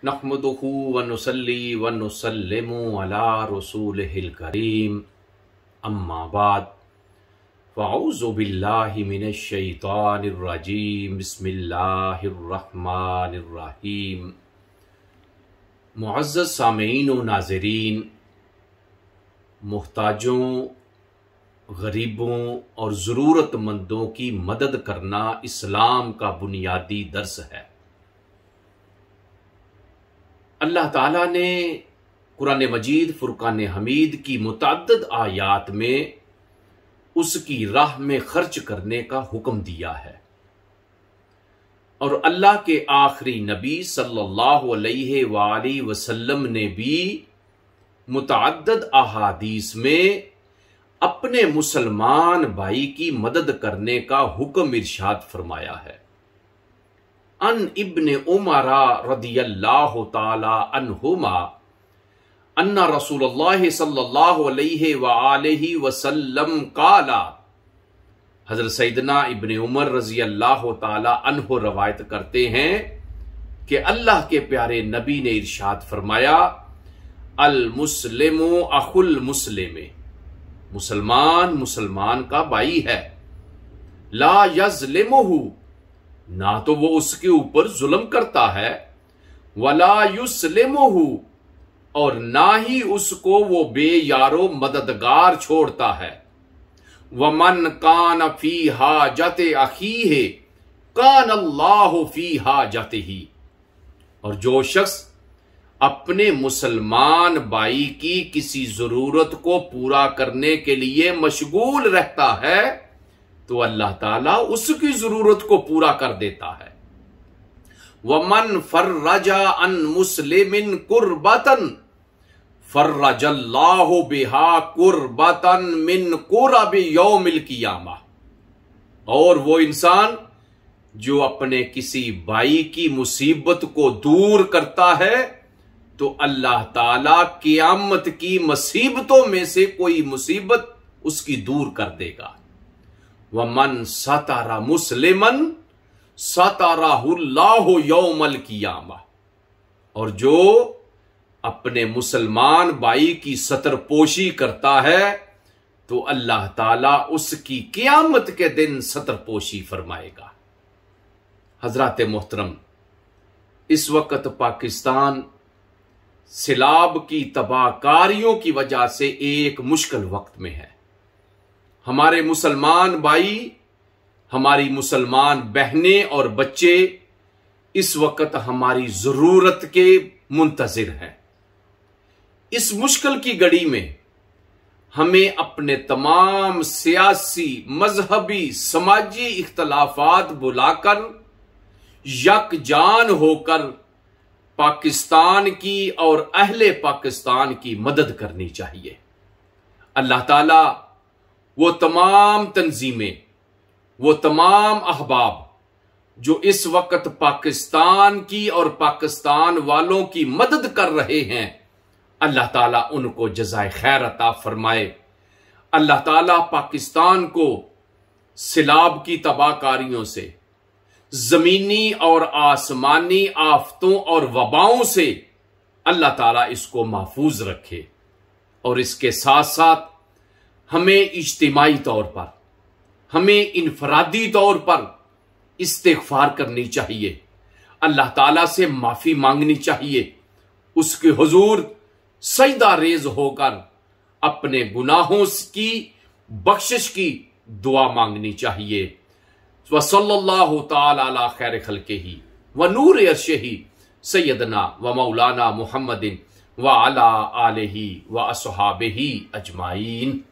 नहमदुहु व नुसल्ली व नुसल्लिमु अला रसूलिहिल करीम, अम्मा बाद, फ़अऊज़ु बिल्लाहि मिनश शैतानिर रजीम, बिस्मिल्लाहिर रहमानिर रहीम। मुअज़्ज़ज़ सामीईन व नाज़रीन, मुहताजों, गरीबों और ज़रूरतमंदों की मदद करना इस्लाम का बुनियादी दर्स है। अल्लाह ताला ने कुरान मजीद फुरकान हमीद की मुतअद्दिद आयात में उसकी राह में खर्च करने का हुक्म दिया है और अल्लाह के आखिरी नबी सल्लल्लाहु अलैहि वसल्लम ने भी मुतअद्दिद अहादीस में अपने मुसलमान भाई की मदद करने का हुक्म इरशाद फरमाया है। अन इब्न उमर रदियल्लाहु ताला अन्हुमा अन्ना रसूलुल्लाह सल्लल्लाहु अलैहि वसल्लम काला, हजरत सैयदना इब्न उमर रजी अल्लाह ताला अन्हु रवायत करते हैं कि अल्लाह के प्यारे नबी ने इरशाद फरमाया, अल मुस्लिमु अखुल मुस्लिमे, मुसलमान मुसलमान का भाई है। ला यज़लिमुहु, ना तो वो उसके ऊपर जुल्म करता है, वला युस्लिमुहु, और ना ही उसको वो बेयारो मददगार छोड़ता है। वमन कान फी हाजते अखीहे कान अल्लाहु फी हाजतिही, और जो शख्स अपने मुसलमान भाई की किसी जरूरत को पूरा करने के लिए मशगूल रहता है तो अल्लाह ताला उसकी जरूरत को पूरा कर देता है। वमन फर्रजा अन मुस्लिमिन कुर्बतन फर्रजल्लाहु बिहा कुर्बतन मिन कुरबि यौमिल कियामा, और वो इंसान जो अपने किसी भाई की मुसीबत को दूर करता है तो अल्लाह ताला क़यामत की मुसीबतों में से कोई मुसीबत उसकी दूर कर देगा। वमन सतरा मुस्लिमन सतराहुल्लाहु यौमल कियामा, और जो अपने मुसलमान भाई की सतरपोशी करता है तो अल्लाह ताला उसकी क़यामत के दिन सतरपोशी फरमाएगा। हजरात मोहतरम, इस वक्त पाकिस्तान सिलाब की तबाहकारियों की वजह से एक मुश्किल वक्त में है। हमारे मुसलमान भाई, हमारी मुसलमान बहनें और बच्चे इस वक्त हमारी जरूरत के मुंतजिर हैं। इस मुश्किल की घड़ी में हमें अपने तमाम सियासी, मजहबी, समाजी इख्तलाफात बुलाकर यकजान होकर पाकिस्तान की और अहले पाकिस्तान की मदद करनी चाहिए। अल्लाह ताला वो तमाम तंजीमें, वो तमाम अहबाब जो इस वक्त पाकिस्तान की और पाकिस्तान वालों की मदद कर रहे हैं, अल्लाह ताला उनको जज़ाए खैर अता फरमाए। अल्लाह ताला पाकिस्तान को सिलाब की तबाहकारियों से, जमीनी और आसमानी आफतों और वबाओं से अल्लाह ताला इसको महफूज रखे। और इसके साथ साथ हमें इज्तिमाई तौर पर, हमें इनफरादी तौर पर इस्तिग़फ़ार करनी चाहिए, अल्लाह ताला से माफी मांगनी चाहिए, उसके हुजूर सजदा रेज होकर अपने गुनाहों की बख्शिश की दुआ मांगनी चाहिए। वसल्लल्लाहु ताला अला खैर खल्क़िही व नूर अर्शिही सय्यदना व मौलाना मुहम्मदिन व अला आलिही व अस्हाबिही अजमाइन।